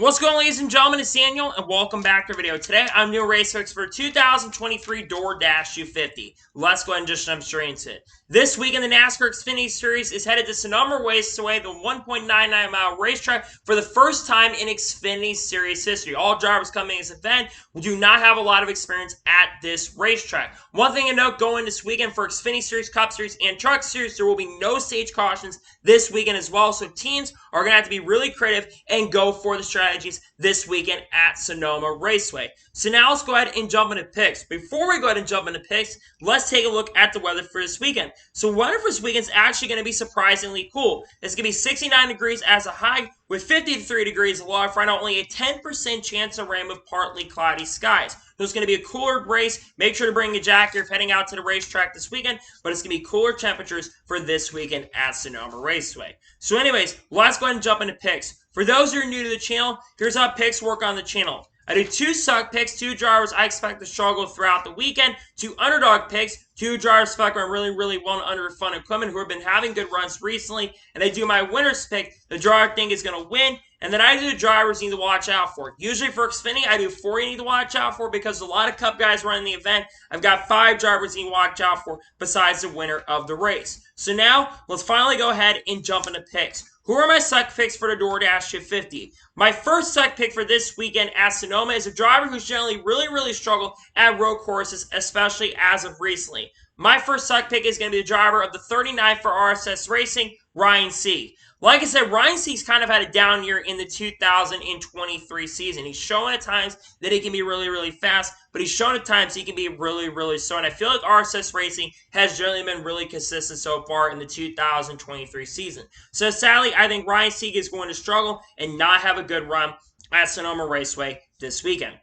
What's going on, ladies and gentlemen? It's Daniel, and welcome back to our video. Today, I'm doing race picks for 2023 DoorDash 250. Let's go ahead and just jump straight into it. This week in the NASCAR Xfinity Series is headed to Sonoma Raceway, the 1.99-mile racetrack, for the first time in Xfinity Series history. All drivers coming to this event do not have a lot of experience at this racetrack. One thing to note going this weekend for Xfinity Series, Cup Series, and Truck Series, there will be no stage cautions this weekend as well, so teams are going to have to be really creative and go for the strategies this weekend at Sonoma Raceway. So now let's go ahead and jump into picks. Before we go ahead and jump into picks, let's take a look at the weather for this weekend. So weather for this weekend is actually going to be surprisingly cool. It's going to be 69 degrees as a high with 53 degrees low for only a 10% chance of rain with partly cloudy skies. So it's going to be a cooler race. Make sure to bring a jacket if heading out to the racetrack this weekend, but it's going to be cooler temperatures for this weekend at Sonoma Raceway. So anyways, let's go ahead and jump into picks. For those who are new to the channel, here's how picks work on the channel. I do 2 suck picks, 2 drivers I expect to struggle throughout the weekend, 2 underdog picks, 2 drivers fuck around really well under fun equipment who have been having good runs recently, and I do my winner's pick, the driver I think is going to win, and then I do the drivers you need to watch out for. Usually for Xfinity, I do 4 you need to watch out for because a lot of Cup guys running the event. I've got 5 drivers you need to watch out for besides the winner of the race. So now, let's finally go ahead and jump into picks. Who are my suck picks for the DoorDash 250? My first suck pick for this weekend at Sonoma is a driver who's generally really struggled at road courses, especially as of recently. My first suck pick is going to be the driver of the 39 for RSS Racing, Ryan Sieg. Like I said, Ryan Sieg's kind of had a down year in the 2023 season. He's shown at times that he can be really fast, but he's shown at times he can be really slow. And I feel like RSS Racing has generally been really consistent so far in the 2023 season. So sadly, I think Ryan Sieg is going to struggle and not have a good run at Sonoma Raceway this weekend.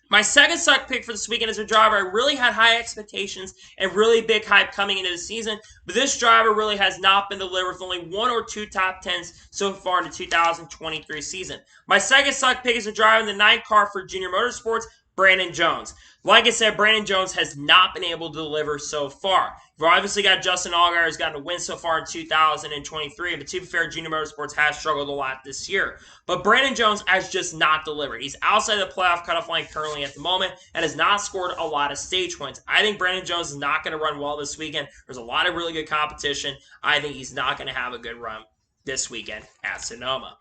My second suck pick for this weekend is a driver I really had high expectations and really big hype coming into the season, but this driver really has not been delivered with only 1 or 2 top 10s so far in the 2023 season. My second suck pick is a driver in the 9 car for Junior Motorsports, Brandon Jones. Like I said, Brandon Jones has not been able to deliver so far. You've obviously got Justin Allgaier who's gotten a win so far in 2023, but to be fair, Junior Motorsports has struggled a lot this year. But Brandon Jones has just not delivered. He's outside the playoff cutoff line currently at the moment and has not scored a lot of stage points. I think Brandon Jones is not going to run well this weekend. There's a lot of really good competition. I think he's not going to have a good run this weekend at Sonoma.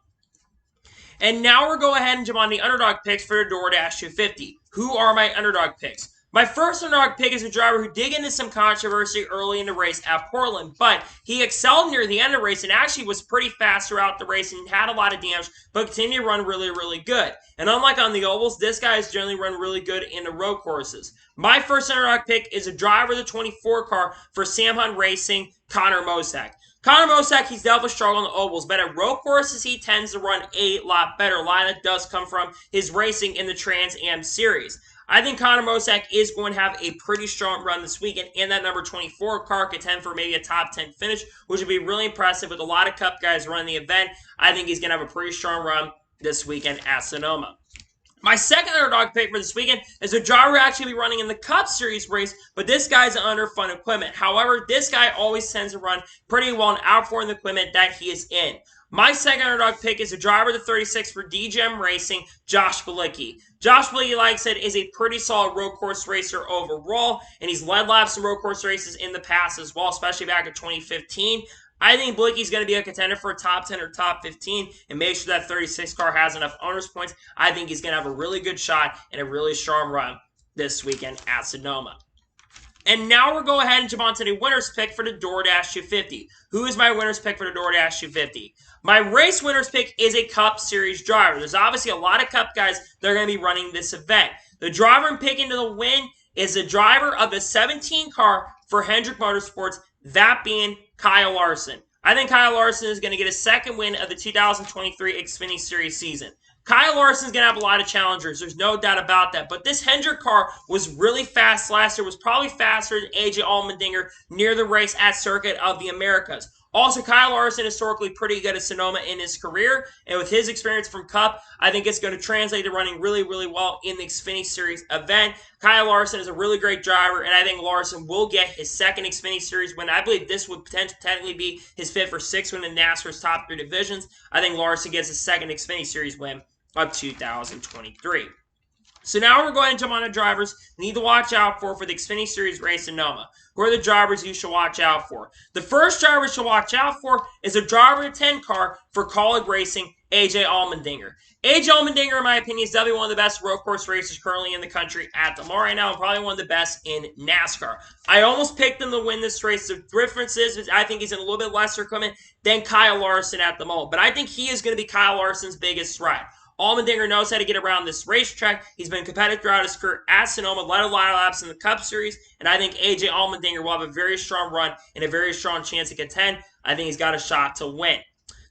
And now we're going ahead and jump on the underdog picks for the DoorDash 250. Who are my underdog picks? My first underdog pick is a driver who did get into some controversy early in the race at Portland, but he excelled near the end of the race and actually was pretty fast throughout the race and had a lot of damage, but continued to run really good. And unlike on the ovals, this guy has generally run really good in the road courses. My first underdog pick is a driver of the 24 car for Sam Hunt Racing, Connor Mosack. Connor Mosack, he's definitely struggled on the ovals, but at road courses, he tends to run a lot better. A lot of that does come from his racing in the Trans Am Series. I think Connor Mosack is going to have a pretty strong run this weekend, and that number 24 car contend for maybe a top 10 finish, which would be really impressive with a lot of Cup guys running the event. I think he's going to have a pretty strong run this weekend at Sonoma. My second underdog pick for this weekend is a driver actually be running in the Cup Series race, but this guy's under fun equipment. However, this guy always tends to run pretty well and outperform the equipment that he is in. My second underdog pick is a driver of the 36 for DGM Racing, Josh Bilicki. Josh Bilicki, like I said, is a pretty solid road course racer overall, and he's led laps in road course races in the past as well, especially back in 2015. I think Bilicki's going to be a contender for a top 10 or top 15 and make sure that 36 car has enough owner's points. I think he's going to have a really good shot and a really strong run this weekend at Sonoma. And now we'll go ahead and jump on to the winner's pick for the DoorDash 250. Who is my winner's pick for the DoorDash 250? My race winner's pick is a Cup Series driver. There's obviously a lot of Cup guys that are going to be running this event. The driver I'm picking to the win is the driver of the 17 car for Hendrick Motorsports, that being Kyle Larson. I think Kyle Larson is going to get a second win of the 2023 Xfinity Series season. Kyle Larson's going to have a lot of challengers. There's no doubt about that. But this Hendrick car was really fast last year. Was probably faster than AJ Allmendinger near the race at Circuit of the Americas. Also, Kyle Larson historically pretty good at Sonoma in his career. And with his experience from Cup, I think it's going to translate to running really well in the Xfinity Series event. Kyle Larson is a really great driver, and I think Larson will get his second Xfinity Series win. I believe this would technically be his fifth or sixth win in NASCAR's top 3 divisions. I think Larson gets his second Xfinity Series win of 2023. So now we're going to jump on the drivers you need to watch out for the Xfinity Series race in Sonoma. Who are the drivers you should watch out for? The first driver you should watch out for is a driver 10 car for Kaulig Racing, AJ Allmendinger. AJ Allmendinger, in my opinion, is definitely one of the best road course racers currently in the country at the moment right now, and probably one of the best in NASCAR. I almost picked him to win this race. The difference is I think he's in a little bit lesser equipment than Kyle Larson at the moment, but I think he is going to be Kyle Larson's biggest threat. Allmendinger knows how to get around this racetrack. He's been competitive throughout his career at Sonoma, led a lot of laps in the Cup Series, and I think AJ Allmendinger will have a very strong run and a very strong chance to contend. I think he's got a shot to win.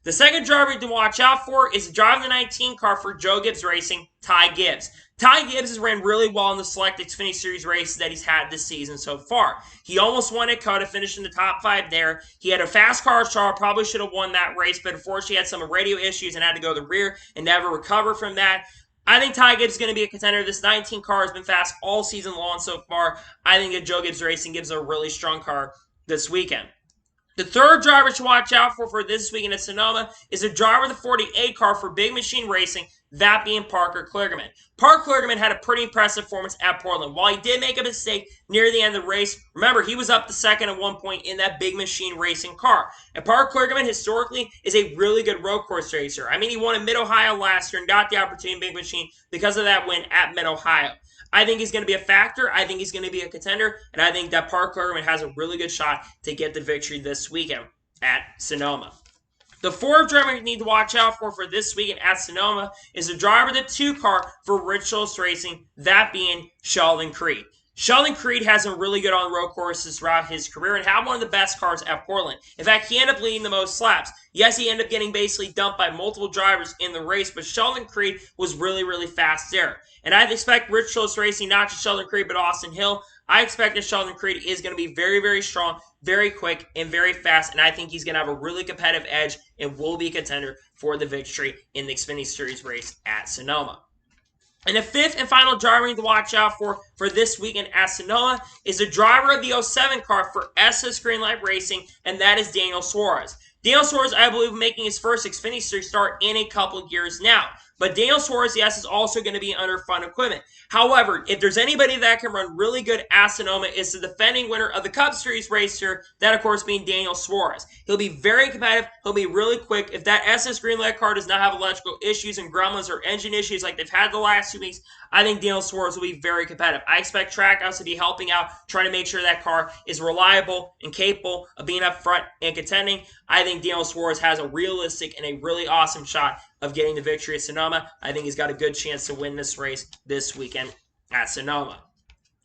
The second driver to watch out for is driving the 19 car for Joe Gibbs Racing, Ty Gibbs. Ty Gibbs has ran really well in the select Xfinity Series races that he's had this season so far. He almost won at COTA, finished in the top 5 there. He had a fast car, probably should have won that race, but unfortunately had some radio issues and had to go to the rear and never recover from that. I think Ty Gibbs is going to be a contender. This 19 car has been fast all season long so far. I think that Joe Gibbs Racing gives a really strong car this weekend. The third driver to watch out for this weekend at Sonoma is a driver of the 48 car for Big Machine Racing, that being Parker Kligerman. Parker Kligerman had a pretty impressive performance at Portland. While he did make a mistake near the end of the race, remember, he was up to second at one point in that Big Machine Racing car. And Parker Kligerman, historically, is a really good road course racer. I mean, he won in Mid-Ohio last year and got the opportunity in Big Machine because of that win at Mid-Ohio. I think he's going to be a factor. I think he's going to be a contender. And I think that Parker Kligerman has a really good shot to get the victory this weekend at Sonoma. The fourth driver you need to watch out for this weekend at Sonoma is the driver of the 2 car for Rich Schultz Racing, that being Sheldon Creed. Sheldon Creed has been really good on road courses throughout his career and had one of the best cars at Portland. In fact, he ended up leading the most laps. Yes, he ended up getting basically dumped by multiple drivers in the race, but Sheldon Creed was really, really fast there. And I expect Rich Schultz Racing, not just Sheldon Creed, but Austin Hill. I expect that Sheldon Creed is going to be very, very strong, very quick, and very fast, and I think he's going to have a really competitive edge and will be a contender for the victory in the Xfinity Series race at Sonoma. And the fifth and final driver you need to watch out for this weekend at Sonoma is the driver of the 07 car for SS Greenlight Racing, and that is Daniel Suarez. Daniel Suarez, I believe, making his first Xfinity Series start in a couple of years now. But Daniel Suarez, yes, is also going to be under fun equipment. However, if there's anybody that can run really good at Sonoma, it's the defending winner of the Cup Series race here, that of course being Daniel Suarez. He'll be very competitive. He'll be really quick. If that SS Greenlight car does not have electrical issues and gremlins or engine issues like they've had the last 2 weeks, I think Daniel Suarez will be very competitive. I expect Trackhouse to be helping out, trying to make sure that car is reliable and capable of being up front and contending. I think Daniel Suarez has a realistic and a really awesome shot of getting the victory at Sonoma. I think he's got a good chance to win this race this weekend at Sonoma.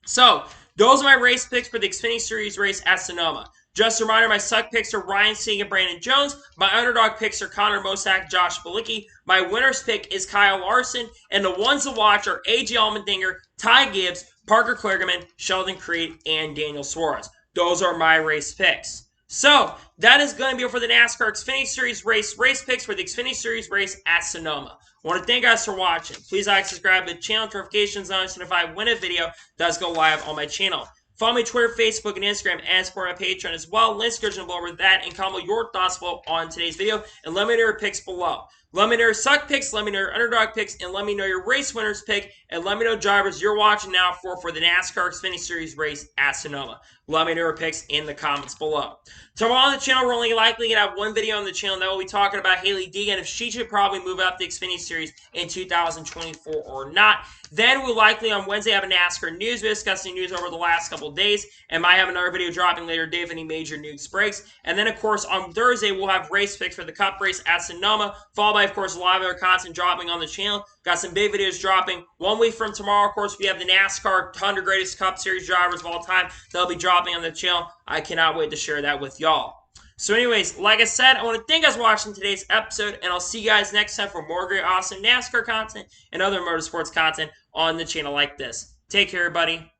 So, those are my race picks for the Xfinity Series race at Sonoma. Just a reminder, my suck picks are Ryan Sieg and Brandon Jones. My underdog picks are Connor Mosack, Josh Bilicki. My winner's pick is Kyle Larson. And the ones to watch are AJ Allmendinger, Ty Gibbs, Parker Kligerman, Sheldon Creed, and Daniel Suarez. Those are my race picks. So, that is going to be it for the NASCAR Xfinity Series race picks for the Xfinity Series race at Sonoma. I want to thank you guys for watching. Please like, subscribe to the channel, notifications on, so if I win a video, does go live on my channel. Follow me on Twitter, Facebook, and Instagram, and support my Patreon as well. Links description below with that, and comment your thoughts below on today's video, and let me know your picks below. Let me know your suck picks, let me know your underdog picks, and let me know your race winners pick, and let me know drivers you're watching now for the NASCAR Xfinity Series race at Sonoma. Let me know your picks in the comments below. Tomorrow on the channel, we're only likely going to have one video on the channel that will be talking about Hailie Deegan, if she should probably move up the Xfinity Series in 2024 or not. Then we'll likely on Wednesday have a NASCAR news video discussing news over the last couple of days, and might have another video dropping later today if any major news breaks. And then, of course, on Thursday, we'll have race picks for the Cup race at Sonoma, followed by, of course, a lot of other content dropping on the channel. Got some big videos dropping. 1 week from tomorrow, of course, we have the NASCAR 100 Greatest Cup Series drivers of all time. They'll be dropping on the channel. I cannot wait to share that with y'all. So anyways, like I said, I want to thank you guys for watching today's episode, and I'll see you guys next time for more great, awesome NASCAR content and other motorsports content on the channel like this. Take care, everybody.